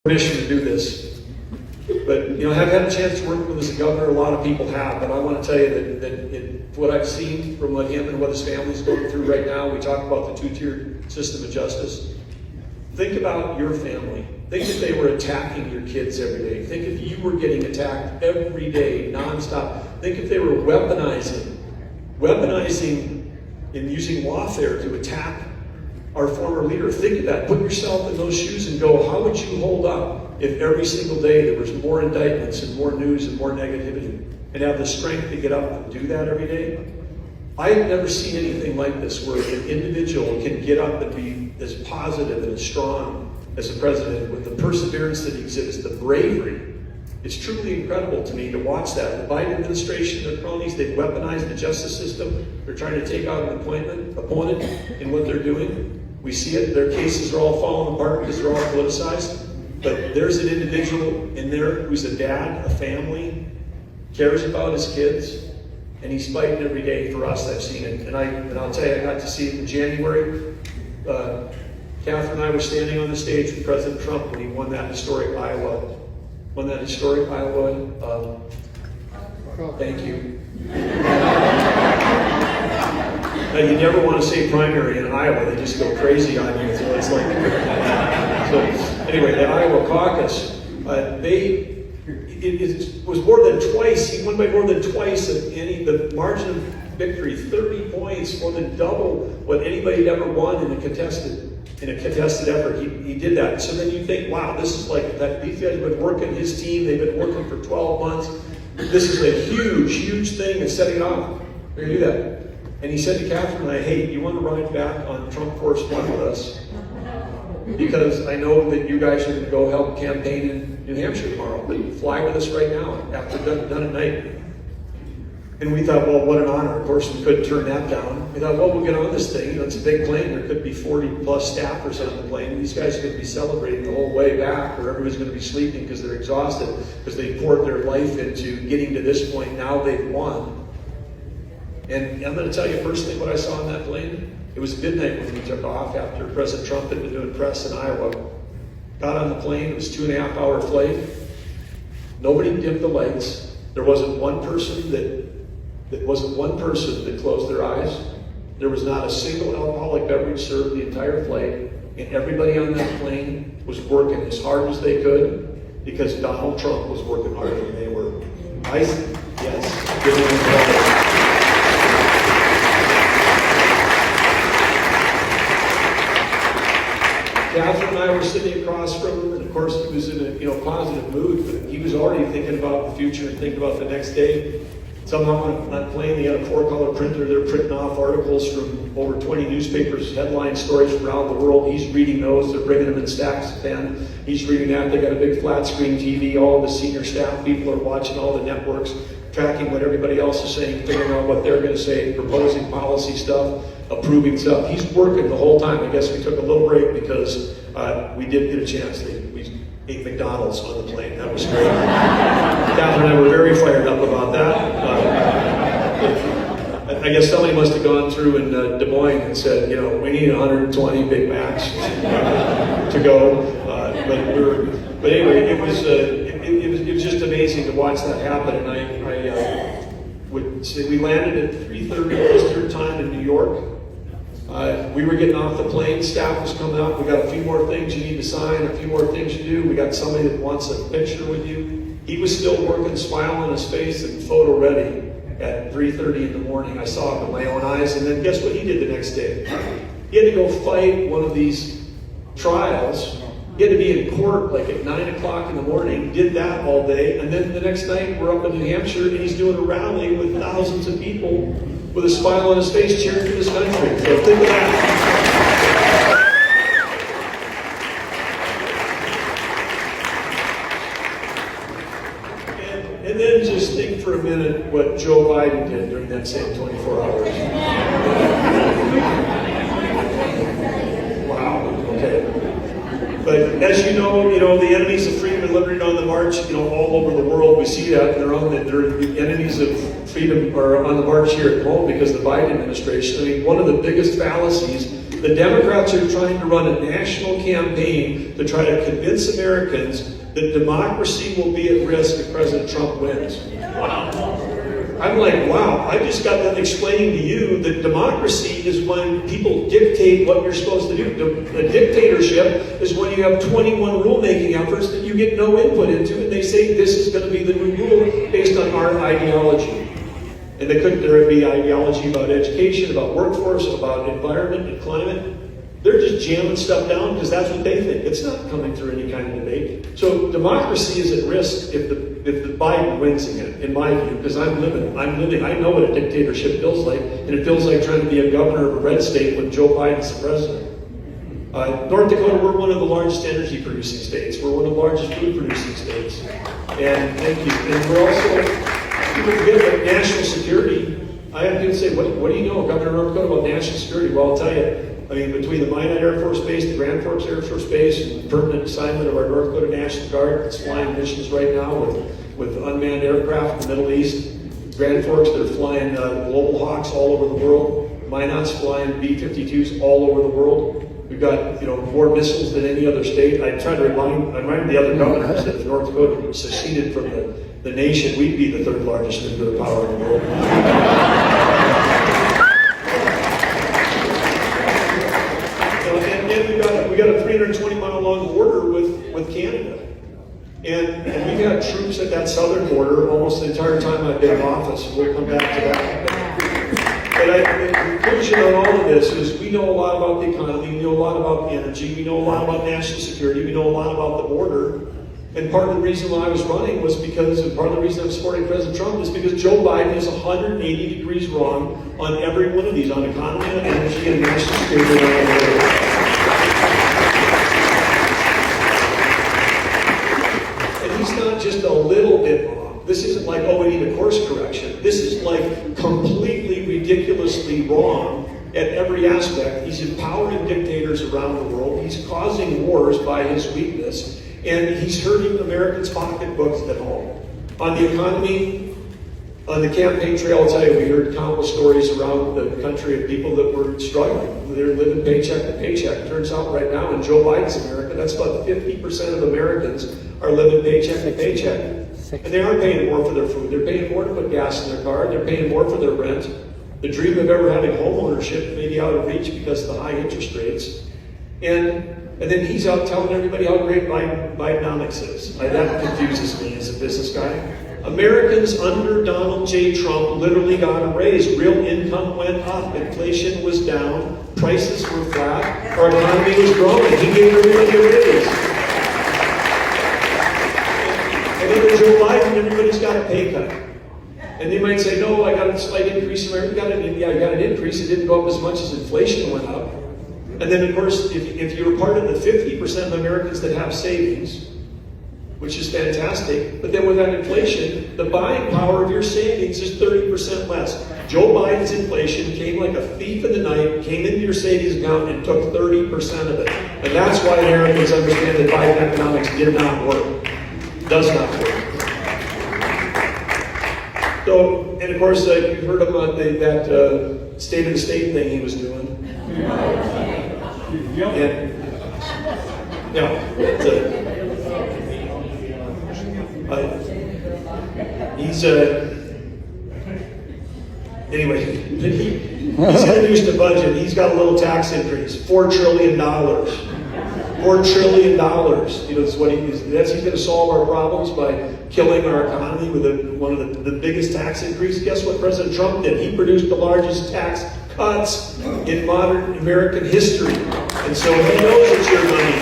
permission to do this. But, you know, I've had a chance to work with as a governor, a lot of people have, but I want to tell you that what I've seen from what him and what his family's going through right now, we talk about the two-tiered system of justice. Think about your family. Think if they were attacking your kids every day. Think if you were getting attacked every day, nonstop. Think if they were weaponizing and using lawfare to attack our former leader. Think of that. Put yourself in those shoes and go, how would you hold up if every single day there was more indictments and more news and more negativity, and have the strength to get up and do that every day? I have never seen anything like this where an individual can get up and be as positive and as strong as the president with the perseverance that he exhibits, the bravery. It's truly incredible to me to watch that. The Biden administration, their cronies, they've weaponized the justice system. They're trying to take out an opponent in what they're doing. We see it. Their cases are all falling apart because they're all politicized. But there's an individual in there who's a dad, a family, cares about his kids, and he's fighting every day for us. I've seen it. And I'll tell you, I got to see it in January. Catherine and I were standing on the stage with President Trump when he won that historic Iowa. Thank you. Now, you never want to say primary in Iowa. They just go crazy on you. So it's like, anyway, the Iowa caucus, it was more than twice. He won by more than twice of the margin of victory, 30 points, more than double what anybody had ever won in a contested effort. He did that. So then you think, wow, this is like that. These guys have been working. His team, they've been working for 12 months. This is a huge, huge thing, and setting it off. They're gonna do that. And he said to Catherine and I, hey, you want to ride back on Trump Force One with us? Because I know that you guys are going to go help campaign in New Hampshire tomorrow. But you fly with us right now after done at night. And we thought, well, what an honor. Of course, we couldn't turn that down. We thought, well, we'll get on this thing. You know, it's a big plane. There could be 40 plus staffers on the plane. These guys are going to be celebrating the whole way back, or everybody's going to be sleeping because they're exhausted, because they poured their life into getting to this point. Now they've won. And I'm going to tell you personally what I saw on that plane. It was midnight when we took off after President Trump had been doing press in Iowa. Got on the plane. It was a 2.5 hour flight. Nobody dimmed the lights. There wasn't one person that closed their eyes. There was not a single alcoholic beverage served the entire flight. And everybody on that plane was working as hard as they could because Donald Trump was working harder than they were. Catherine and I were sitting across from him, and of course he was in a positive mood, but he was already thinking about the future and thinking about the next day. Somehow on that plane, they had a 4-color printer. They're printing off articles from over 20 newspapers, headline stories from around the world. He's reading those. They're bringing them in stacks of pen. He's reading that. They got a big flat screen TV. All of the senior staff people are watching all the networks, tracking what everybody else is saying, figuring out what they're going to say, proposing policy stuff, approving stuff. He's working the whole time. I guess we took a little break because we did get a chance. We ate McDonald's on the plane. That was great. Catherine and I were very fired up about that. I guess somebody must have gone through in Des Moines and said, we need 120 Big Macs to go. But anyway, it was just amazing to watch that happen. And I would say we landed at 3:30 Eastern time in New York. We were getting off the plane, staff was coming up, we got a few more things you need to sign, a few more things you do, we got somebody that wants a picture with you. He was still working, smile on his face and photo ready at 3:30 in the morning. I saw it with my own eyes, and then guess what he did the next day? He had to go fight one of these trials. He had to be in court like at 9 o'clock in the morning, did that all day, and then the next night we're up in New Hampshire and he's doing a rally with thousands of people with a smile on his face cheering for this country. So think of that. And then just think for a minute what Joe Biden did during that same 24 hours. Wow, okay. But as you know, the enemies of freedom and liberty on the march, all over the world. We see that the enemies of freedom are on the march here at home because of the Biden administration. I mean, one of the biggest fallacies The Democrats are trying to run a national campaign to try to convince Americans that democracy will be at risk if President Trump wins. I'm like, wow, I just got done explaining to you that democracy is when people dictate what you're supposed to do. A dictatorship is when you have 21 rulemaking efforts that you get no input into, and they say this is going to be the new rule based on our ideology. And there be ideology about education, about workforce, about environment and climate. They're just jamming stuff down because that's what they think. It's not coming through any kind of debate. So democracy is at risk if the Biden wins again, in my view, because I'm living. I know what a dictatorship feels like, and it feels like trying to be a governor of a red state when Joe Biden's the president. North Dakota, we're one of the largest energy producing states. We're one of the largest food producing states. And thank you. And we're also, people forget about national security. I have people say, what do you know, Governor of North Dakota, about national security? Well, I'll tell you. I mean, between the Minot Air Force Base, the Grand Forks Air Force Base, and the permanent assignment of our North Dakota National Guard that's flying missions right now with unmanned aircraft in the Middle East. Grand Forks, they're flying Global Hawks all over the world. Minot's flying B-52s all over the world. We've got more missiles than any other state. I try to remind the other governors that if North Dakota seceded from the nation, we'd be the third largest nuclear power in the world. We got a 320-mile long border with Canada. And we've had troops at that southern border almost the entire time I've been in office. We'll come back to that. But the conclusion on all of this is we know a lot about the economy, we know a lot about energy, we know a lot about national security, we know a lot about the border. And part of the reason why I was running was and part of the reason I'm supporting President Trump is because Joe Biden is 180 degrees wrong on every one of these, on economy, on energy, and national security, and on the border. Just a little bit wrong. This isn't like, we need a course correction. This is like completely ridiculously wrong at every aspect. He's empowering dictators around the world. He's causing wars by his weakness. And he's hurting Americans' pocketbooks at home. On the economy, on the campaign trail, I'll tell you, we heard countless stories around the country of people that were struggling. They're living paycheck to paycheck. It turns out right now in Joe Biden's America, that's about 50% of Americans are living paycheck to paycheck. And they aren't paying more for their food. They're paying more to put gas in their car. They're paying more for their rent. The dream of ever having home ownership may be out of reach because of the high interest rates. And then he's out telling everybody how great Bidenomics is. That confuses me as a business guy. Americans under Donald J. Trump literally got a raise. Real income went up. Inflation was down. Prices were flat. Our economy was growing. He gave everybody a raise. And under Joe Biden, everybody's got a pay cut. And they might say, no, I got a slight increase. I got an increase. It didn't go up as much as inflation went up. And then, of course, if you're part of the 50% of Americans that have savings, which is fantastic, but then with that inflation, the buying power of your savings is 30% less. Joe Biden's inflation came like a thief in the night, came into your savings account and took 30% of it. And that's why Americans understand that Biden economics did not work. Does not work. So, and of course, you've heard about that State of the State thing he was doing. Anyway, he's introduced a budget. He's got a little tax increase, $4 trillion. $4 trillion. That's what he's going to solve our problems by killing our economy with one of the biggest tax increases. Guess what President Trump did? He produced the largest tax cuts in modern American history. And so he knows it's your money.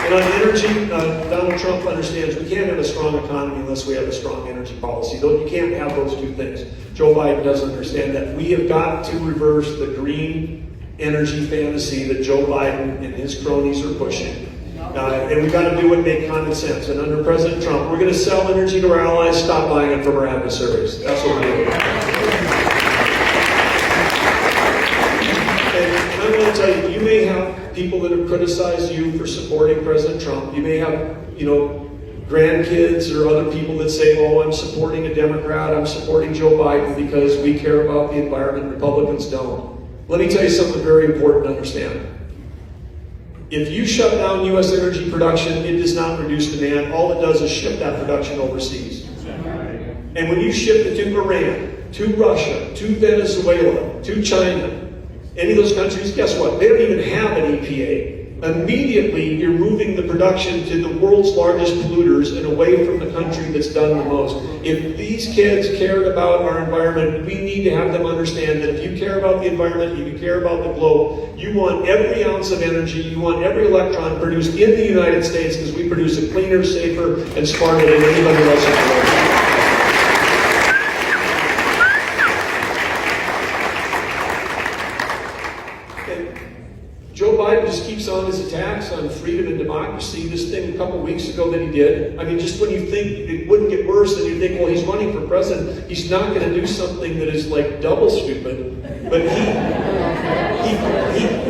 And on energy, Donald Trump understands we can't have a strong economy unless we have a strong energy policy. Though you can't have those two things. Joe Biden doesn't understand that. We have got to reverse the green energy fantasy that Joe Biden and his cronies are pushing. And we've got to do what makes common sense. And under President Trump, we're going to sell energy to our allies, stop buying it from our adversaries. That's what we're doing. And I'm going to tell you, you may have people that have criticized you for supporting President Trump. You may have, grandkids or other people that say, oh, I'm supporting a Democrat, I'm supporting Joe Biden because we care about the environment, Republicans don't. Let me tell you something very important to understand. If you shut down U.S. energy production, it does not reduce demand. All it does is ship that production overseas. And when you ship it to Iran, to Russia, to Venezuela, to China, any of those countries, guess what? They don't even have an EPA. Immediately, you're moving the production to the world's largest polluters and away from the country that's done the most. If these kids cared about our environment, we need to have them understand that if you care about the environment, if you care about the globe, you want every ounce of energy, you want every electron produced in the United States because we produce it cleaner, safer, and smarter than anybody else in the world. Joe Biden just keeps on his attacks on freedom and democracy. This thing a couple weeks ago that he did, I mean, just when you think it wouldn't get worse, then you think, well, he's running for president. He's not going to do something that is like double stupid. But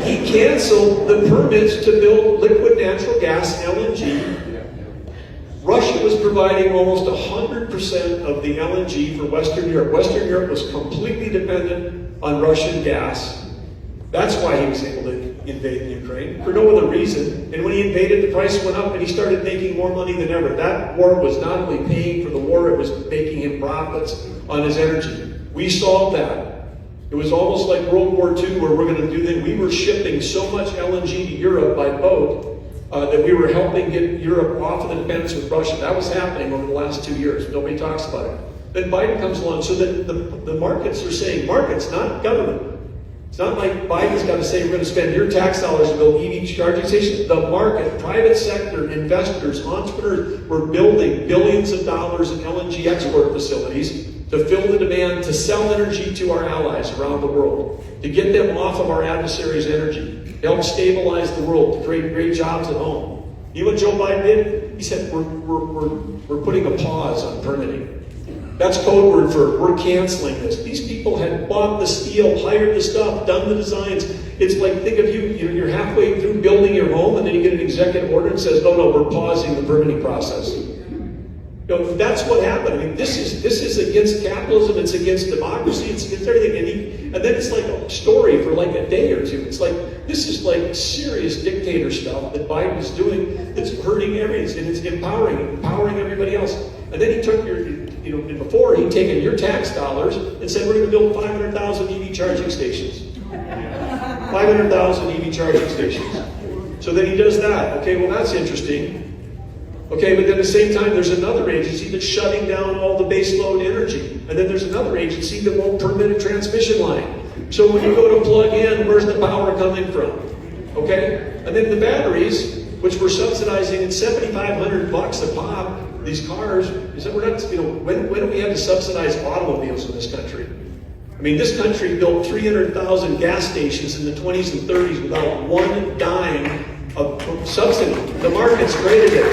he canceled the permits to build liquid natural gas, LNG. Russia was providing almost 100% of the LNG for Western Europe. Western Europe was completely dependent on Russian gas. That's why he was able to invade Ukraine, for no other reason. And when he invaded, the price went up and he started making more money than ever. That war was not only paying for the war, it was making him profits on his energy. We solved that. It was almost like World War II where we're going to do that. We were shipping so much LNG to Europe by boat that we were helping get Europe off of the dependence with Russia. That was happening over the last 2 years. Nobody talks about it. Then Biden comes along, so that the markets are saying, markets, not government. It's not like Biden's got to say we're going to spend your tax dollars to build EV charging stations. The market, private sector, investors, entrepreneurs were building billions of dollars in LNG export facilities to fill the demand, to sell energy to our allies around the world, to get them off of our adversaries' energy, to help stabilize the world, to create great jobs at home. You know what Joe Biden did? He said, we're putting a pause on permitting. That's code word for we're canceling this. These people had bought the steel, hired the stuff, done the designs. It's like, think of you're halfway through building your home and then you get an executive order and says, no, we're pausing the permitting process. You know, that's what happened. I mean, this is against capitalism, it's against democracy, it's against everything. And then it's like a story for like a day or two. It's like, this is like serious dictator stuff that Biden is doing that's hurting everything, and it's empowering everybody else. And then he took and before he'd taken your tax dollars and said, we're going to build 500,000 EV charging stations. 500,000 EV charging stations. So then he does that. Okay, well, that's interesting. Okay, but then at the same time, there's another agency that's shutting down all the baseload energy. And then there's another agency that won't permit a transmission line. So when you go to plug in, where's the power coming from? Okay? And then the batteries, which we're subsidizing at $7,500 a pop, these cars, is that we're not, when do we have to subsidize automobiles in this country? I mean, this country built 300,000 gas stations in the 20s and 30s without one dime of subsidy. The market's created it.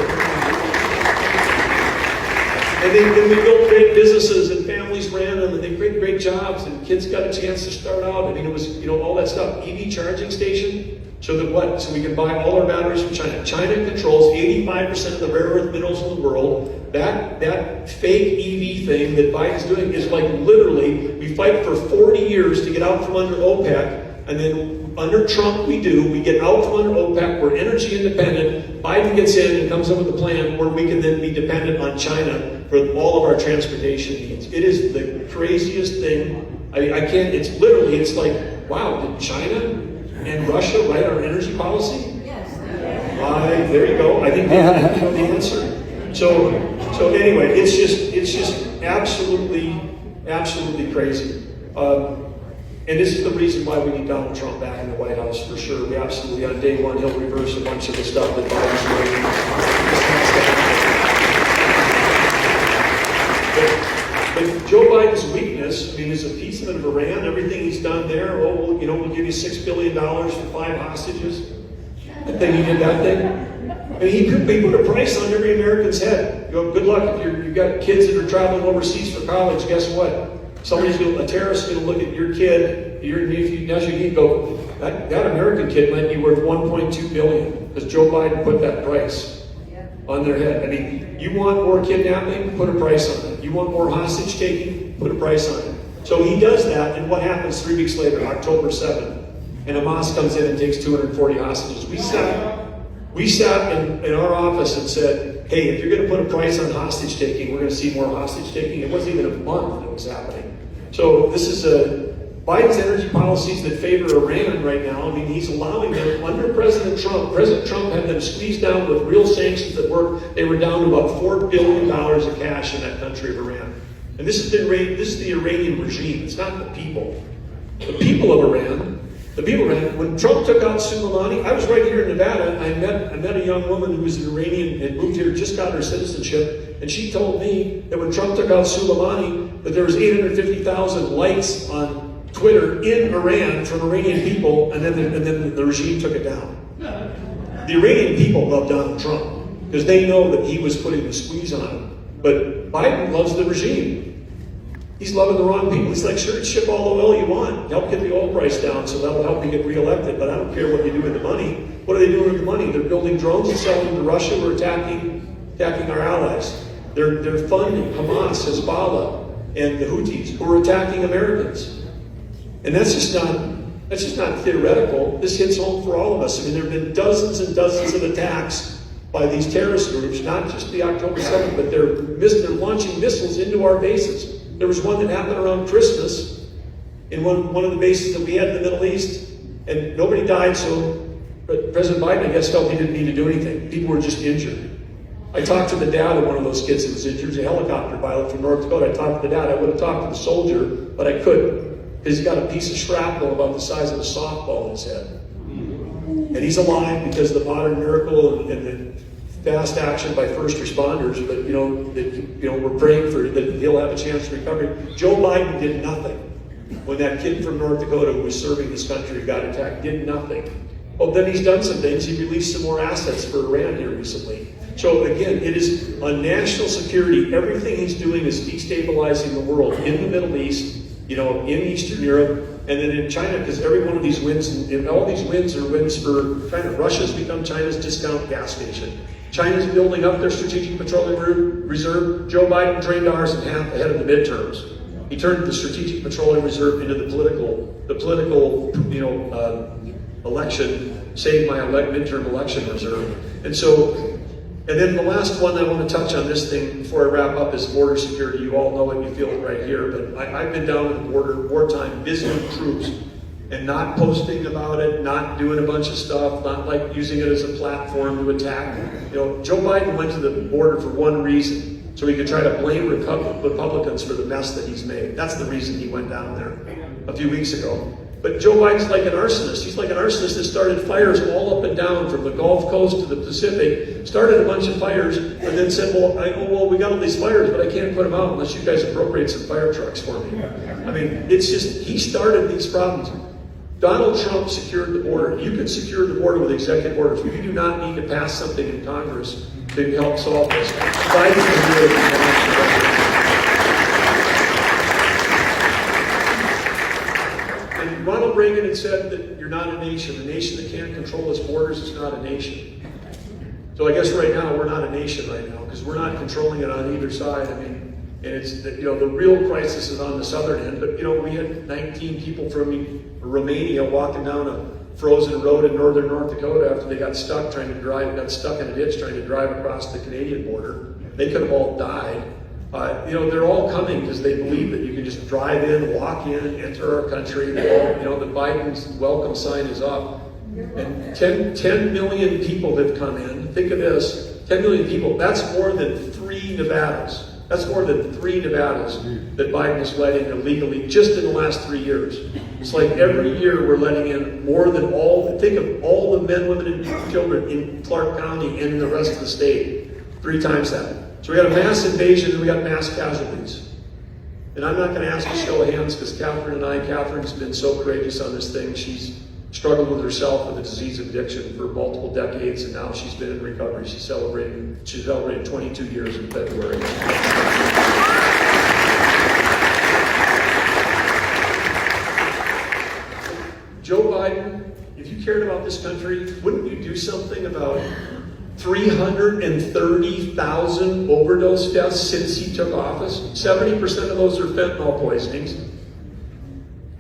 And then we built great businesses and families ran them and they created great jobs and kids got a chance to start out. I mean, it was, all that stuff. EV charging station. So that what? So we can buy all our batteries from China. China controls 85% of the rare earth minerals in the world. That fake EV thing that Biden's doing is like literally, we fight for 40 years to get out from under OPEC, and then under Trump we get out from under OPEC, we're energy independent, Biden gets in and comes up with a plan where we can then be dependent on China for all of our transportation needs. It is the craziest thing. I can't, it's like, wow, did China and Russia write our energy policy? Yes. There you go. I think they know the answer. So anyway, it's just absolutely crazy. And this is the reason why we need Donald Trump back in the White House for sure. We absolutely, on day one, he'll reverse a bunch of the stuff that Biden's doing. But Joe Biden's weakness, I mean, his appeasement of Iran, everything he's done there, we'll give you $6 billion for 5 hostages. And then he did that thing. And he put a price on every American's head. Good luck if you've got kids that are traveling overseas for college. Guess what? A terrorist is going to look at your kid, your nephew, and go, that American kid might be worth $1.2 billion because Joe Biden put that price on their head. I mean, you want more kidnapping? Put a price on it. You want more hostage taking? Put a price on it. So he does that, and what happens 3 weeks later, October 7th, and Hamas comes in and takes 240 hostages. We sat in our office and said, hey, if you're going to put a price on hostage taking, we're going to see more hostage taking. It wasn't even a month that was happening. So this is Biden's energy policies that favor Iran right now. I mean, he's allowing them under President Trump. President Trump had them squeezed down with real sanctions that worked. They were down to about $4 billion of cash in that country of Iran. And this is the Iranian regime. It's not the people. The people of Iran. The people of Iran. When Trump took out Soleimani, I was right here in Nevada. I met a young woman who was an Iranian and moved here, just got her citizenship, and she told me that when Trump took out Soleimani, that there was 850,000 likes on Twitter in Iran from Iranian people, and then the regime took it down. The Iranian people love Donald Trump because they know that he was putting the squeeze on him. But Biden loves the regime. He's loving the wrong people. He's like, sure, ship all the oil you want. Help get the oil price down, so that'll help you get reelected. But I don't care what you do with the money. What are they doing with the money? They're building drones and selling them to Russia. We're attacking our allies. They're funding Hamas, Hezbollah, and the Houthis, who are attacking Americans. And that's just not theoretical. This hits home for all of us. I mean, there have been dozens and dozens of attacks by these terrorist groups, not just the October 7th, but they're launching missiles into our bases. There was one that happened around Christmas in one of the bases that we had in the Middle East, and nobody died, so President Biden, I guess, felt he didn't need to do anything. People were just injured. I talked to the dad of one of those kids that was injured. He was a helicopter pilot from North Dakota. I talked to the dad. I would have talked to the soldier, but I couldn't, because he's got a piece of shrapnel about the size of a softball in his head. And he's alive because of the modern miracle and the fast action by first responders. But we're praying for that he'll have a chance to recover. Joe Biden did nothing when that kid from North Dakota who was serving this country got attacked. Did nothing. Well, then he's done some things. He released some more assets for Iran here recently. So again, it is on national security. Everything he's doing is destabilizing the world in the Middle East, in Eastern Europe, and then in China, because every one of these wins, and all these wins are wins for China. Russia's become China's discount gas station. China's building up their strategic petroleum reserve. Joe Biden drained ours in half ahead of the midterms. He turned the strategic petroleum reserve into the political, election, saved my midterm election reserve. And then the last one I want to touch on this thing before I wrap up is border security. You all know it, you feel it right here, but I've been down at the border, wartime, visiting troops, and not posting about it, not doing a bunch of stuff, not like using it as a platform to attack. Joe Biden went to the border for one reason, so he could try to blame Republicans for the mess that he's made. That's the reason he went down there a few weeks ago. But Joe Biden's like an arsonist. He's like an arsonist that started fires all up and down from the Gulf Coast to the Pacific, started a bunch of fires, and then said, well, we got all these fires, but I can't put them out unless you guys appropriate some fire trucks for me. I mean, it's just, he started these problems. Donald Trump secured the border. You can secure the border with executive orders. You do not need to pass something in Congress to help solve this. Biden can do it. And Ronald Reagan had said that you're not a nation. A nation that can't control its borders is not a nation. So I guess right now we're not a nation right now because we're not controlling it on either side. I mean, and it's the real crisis is on the southern end. But we had 19 people from Romania walking down a frozen road in northern North Dakota after they got stuck in a ditch trying to drive across the Canadian border. They could have all died. They're all coming because they believe that you can just drive in, walk in, enter our country. The Biden's welcome sign is up. And 10 million people have come in. Think of this, 10 million people, that's more than 3 Nevadas. That's more than 3 Nevadas that Biden is letting illegally just in the last 3 years. It's like every year we're letting in more than think of all the men, women, and children in Clark County and in the rest of the state. 3 times that. So we got a mass invasion and we got mass casualties. And I'm not going to ask a show of hands because Catherine's been so courageous on this thing. She's struggled with herself with the disease of addiction for multiple decades, and now she's been in recovery. She's celebrating 22 years in February. Joe Biden, if you cared about this country, wouldn't you do something about 330,000 overdose deaths since he took office? 70% of those are fentanyl poisonings.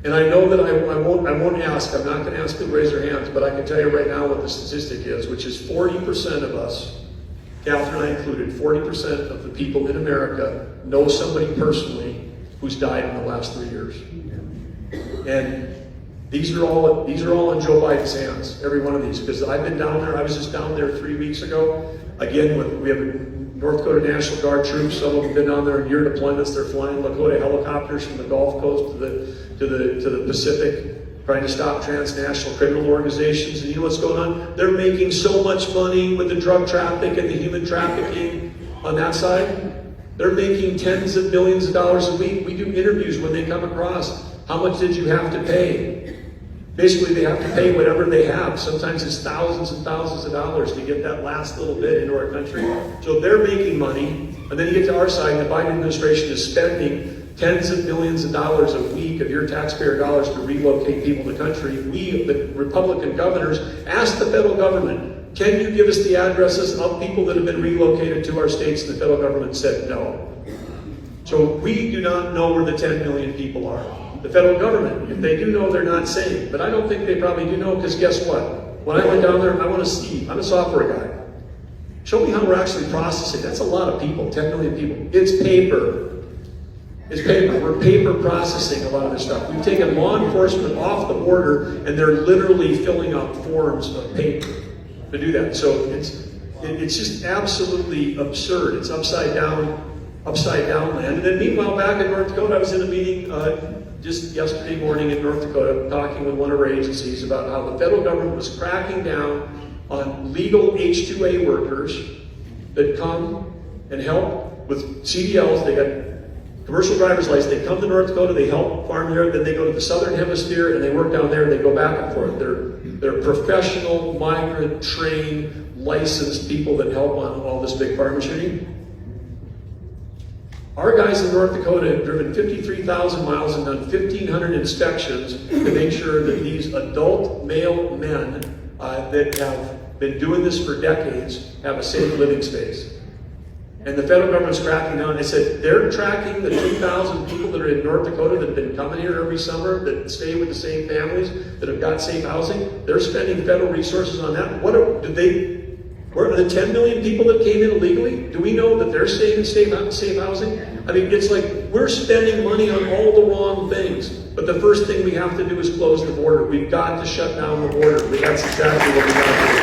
And I know that I won't ask, I'm not going to ask people to raise their hands, but I can tell you right now what the statistic is, which is 40% of us, Catherine and I included, 40% of the people in America know somebody personally who's died in the last 3 years. And these are all in Joe Biden's hands, every one of these, because I've been down there. I was just down there 3 weeks ago. Again, we have North Dakota National Guard troops. Some of them have been down there in year deployments. They're flying Lakota helicopters from the Gulf Coast to the Pacific, trying to stop transnational criminal organizations. And you know what's going on? They're making so much money with the drug traffic and the human trafficking on that side. They're making tens of millions of dollars a week. We do interviews when they come across. How much did you have to pay? Basically, they have to pay whatever they have. Sometimes it's thousands and thousands of dollars to get that last little bit into our country. So they're making money. And then you get to our side, and the Biden administration is spending tens of millions of dollars a week of your taxpayer dollars to relocate people to the country. We, the Republican governors, asked the federal government, can you give us the addresses of people that have been relocated to our states? And the federal government said no. So we do not know where the 10 million people are. The federal government, if they do know, they're not saying. But I don't think they probably do know, because guess what? When I went down there, I want to see. I'm a software guy. Show me how we're actually processing. That's a lot of people, 10 million people. It's paper. It's paper. We're paper processing a lot of this stuff. We've taken law enforcement off the border, and they're literally filling out forms of paper to do that. So it's just absolutely absurd. It's upside down land. And then meanwhile, back in North Dakota, I was in a meeting just yesterday morning in North Dakota, talking with one of our agencies about how the federal government was cracking down on legal H-2A workers that come and help with CDLs. They got commercial driver's license. They come to North Dakota, they help farm there, then they go to the southern hemisphere and they work down there and they go back and forth. They're professional, migrant, trained, licensed people that help on all this big farm machinery. Our guys in North Dakota have driven 53,000 miles and done 1,500 inspections to make sure that these adult male men that have been doing this for decades have a safe living space. And the federal government's cracking down. They said they're tracking the 2,000 people that are in North Dakota that have been coming here every summer, that stay with the same families, that have got safe housing. They're spending federal resources on that. Where are the 10 million people that came in illegally? Do we know that they're staying in safe housing? I mean, it's like we're spending money on all the wrong things. But the first thing we have to do is close the border. We've got to shut down the border. That's exactly what we got to do.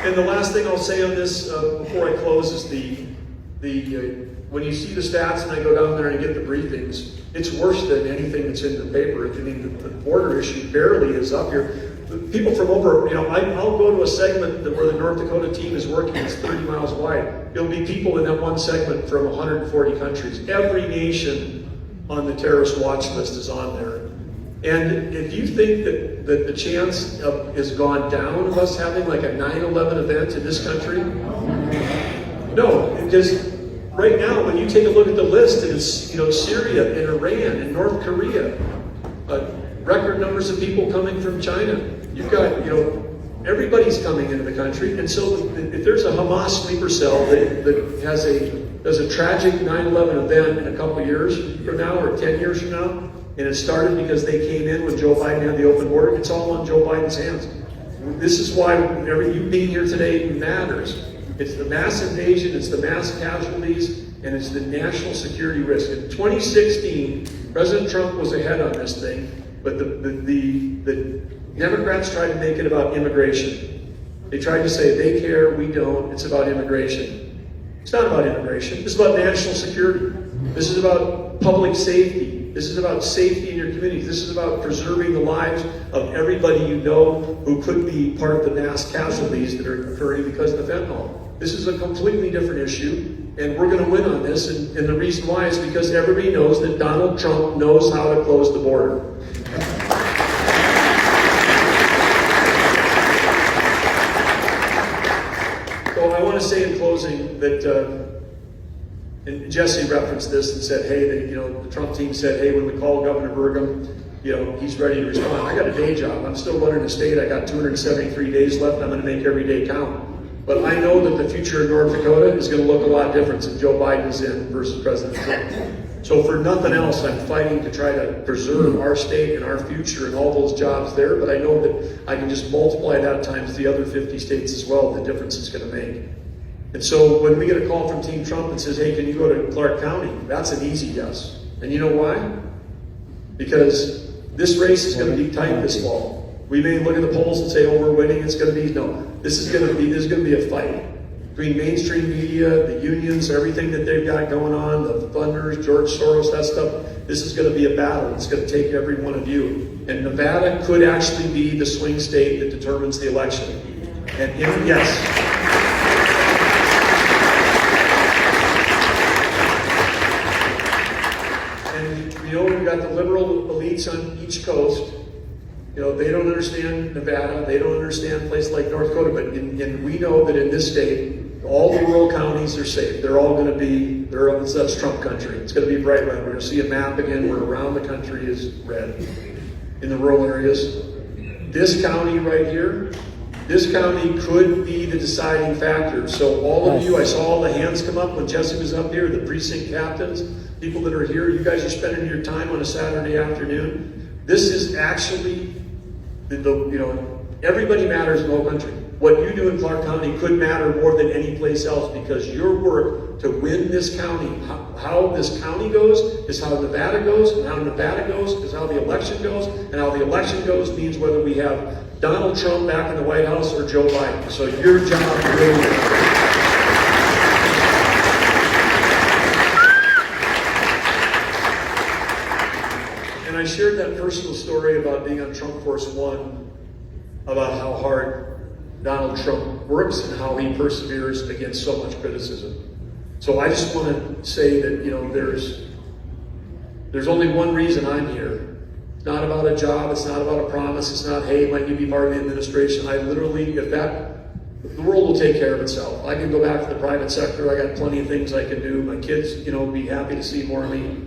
And the last thing I'll say on this before I close is when you see the stats and I go down there and get the briefings, it's worse than anything that's in the paper. I mean, the border issue barely is up here. People from over, I'll go to a segment where the North Dakota team is working, it's 30 miles wide. There'll be people in that one segment from 140 countries. Every nation on the terrorist watch list is on there. And if you think that the chance has gone down of us having like a 9/11 event in this country, no, because right now, when you take a look at the list, it's Syria and Iran and North Korea, record numbers of people coming from China. You've got everybody's coming into the country, and so if there's a Hamas sleeper cell that does a tragic 9/11 event in a couple years from now or 10 years from now, and it started because they came in when Joe Biden had the open border, it's all on Joe Biden's hands. This is why you being here today matters. It's the mass invasion, it's the mass casualties, and it's the national security risk. In 2016, President Trump was ahead on this thing, but the Democrats tried to make it about immigration. They tried to say they care, we don't, it's about immigration. It's not about immigration, it's about national security. This is about public safety. This is about safety in your community. This is about preserving the lives of everybody you know who could be part of the mass casualties that are occurring because of the fentanyl. This is a completely different issue, and we're going to win on this. And the reason why is because everybody knows that Donald Trump knows how to close the border. So I want to say in closing that, and Jesse referenced this and said, hey, the Trump team said, hey, when we call Governor Burgum, he's ready to respond. I got a day job. I'm still running the state. I got 273 days left. I'm going to make every day count. But I know that the future of North Dakota is going to look a lot different if Joe Biden's in versus President Trump. So for nothing else, I'm fighting to try to preserve our state and our future and all those jobs there. But I know that I can just multiply that times the other 50 states as well, the difference it's going to make. And so when we get a call from Team Trump that says, hey, can you go to Clark County? That's an easy yes. And you know why? Because this race is going to be tight this fall. We may look at the polls and say, oh, we're winning. It's going to be, no. This is going to be a fight between mainstream media, the unions, everything that they've got going on, the funders, George Soros, that stuff. This is going to be a battle. It's going to take every one of you. And Nevada could actually be the swing state that determines the election. And yes. And you know, we've got the liberal elites on each coast. You know, they don't understand Nevada. They don't understand places like North Dakota. But we know that in this state, all the rural counties are safe. They're all going to be, that's Trump country. It's going to be bright red. We're going to see a map again where around the country is red in the rural areas. This county right here, this county could be the deciding factor. So all of you, I saw all the hands come up when Jesse was up here, the precinct captains, people that are here, you guys are spending your time on a Saturday afternoon. This is actually, everybody matters in the whole country. What you do in Clark County could matter more than any place else because your work to win this county, how this county goes is how Nevada goes, and how Nevada goes is how the election goes, and how the election goes means whether we have Donald Trump back in the White House or Joe Biden. So your job really matters. And I shared that personal story about being on Trump Force One, about how hard Donald Trump works and how he perseveres against so much criticism. So I just want to say that, there's only one reason I'm here. It's not about a job, it's not about a promise, it's not, hey, might you be part of the administration. I literally, the world will take care of itself. I can go back to the private sector, I got plenty of things I can do. My kids, be happy to see more of me.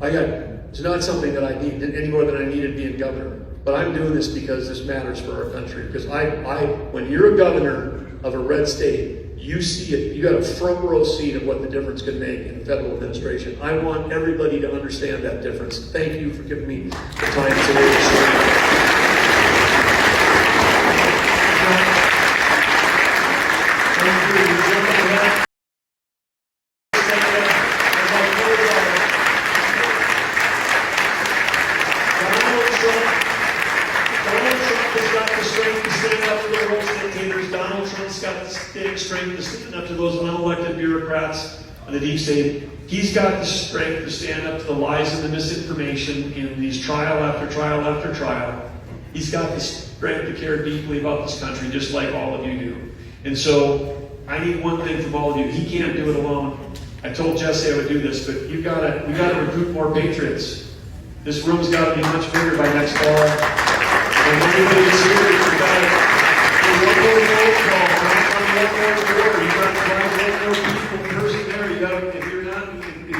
It's not something that I need any more than I needed being governor. But I'm doing this because this matters for our country. Because when you're a governor of a red state, you see it. You got a front row seat of what the difference can make in federal administration. I want everybody to understand that difference. Thank you for giving me the time today to share. Donald Trump's got the strength to stand up to those unelected bureaucrats and the deep state. He's got the strength to stand up to the lies and the misinformation in these trial after trial after trial. He's got the strength to care deeply about this country, just like all of you do. And so I need one thing from all of you. He can't do it alone. I told Jesse I would do this, but we got to recruit more patriots. This room's got to be much bigger by next fall. And anybody's here, you got to. You got to, if you're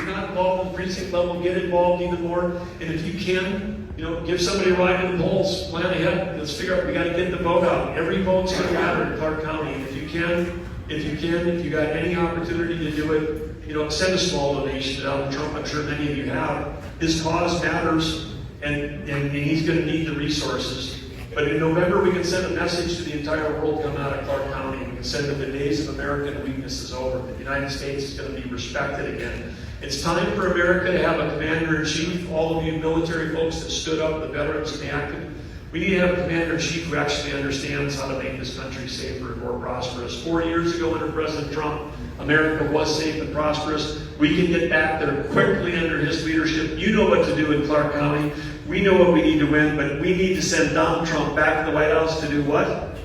not involved in the precinct level, get involved even more. And if you can, give somebody a ride in the polls, plan ahead. Let's figure out, we got to get the vote out. Every vote's going to matter in Clark County. If you got any opportunity to do it, send a small donation to Donald Trump. I'm sure many of you have. His cause matters, and he's going to need the resources. But in November, we can send a message to the entire world coming out of Clark County. We can send them the days of American weakness is over. The United States is going to be respected again. It's time for America to have a commander-in-chief. All of you military folks that stood up, the veterans and the active, we need to have a commander-in-chief who actually understands how to make this country safer and more prosperous. 4 years ago under President Trump, America was safe and prosperous. We can get back there quickly under his leadership. You know what to do in Clark County. We know what we need to win, but we need to send Donald Trump back to the White House to do what?